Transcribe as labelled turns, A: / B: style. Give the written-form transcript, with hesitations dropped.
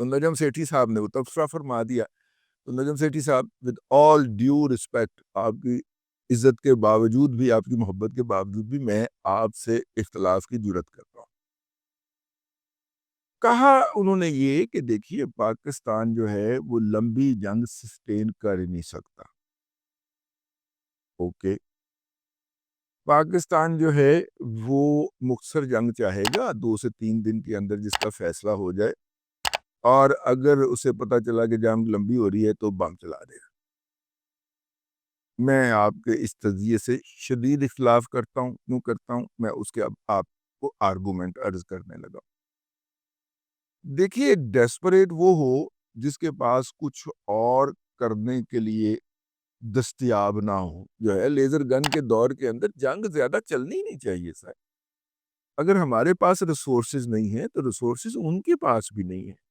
A: तो नजम सेठी साहब ने वो तबसरा फरमा दिया। तो नजम सेठी साहब, विद ऑल ड्यू रिस्पेक्ट, आपकी इज्जत के बावजूद भी, आपकी मोहब्बत के बावजूद भी, मैं आपसे इख्तलाफ की जुर्रत करता हूँ। कहा उन्होंने ये कि देखिए, पाकिस्तान जो है वो लंबी जंग सस्टेन कर ही नहीं सकता। ओके, पाकिस्तान जो है वो मुख्तसर जंग चाहेगा, 2 से 3 दिन के अंदर जिसका फैसला हो जाए, और अगर उसे पता चला कि जंग लंबी हो रही है तो बम चला देगा। मैं आपके इस तजिए से शदीद इख्तलाफ करता हूँ। क्यों करता हूँ? मैं उसके अब आपको आर्गूमेंट अर्ज करने लगा। देखिए, डेस्परेट वो हो जिसके पास कुछ और करने के लिए दस्तयाब ना हो। जो है, लेजर गन के दौर के अंदर जंग ज्यादा चलनी ही नहीं चाहिए सर। अगर हमारे पास रिसोर्सेज नहीं है तो रिसोर्सेज उनके पास भी नहीं है।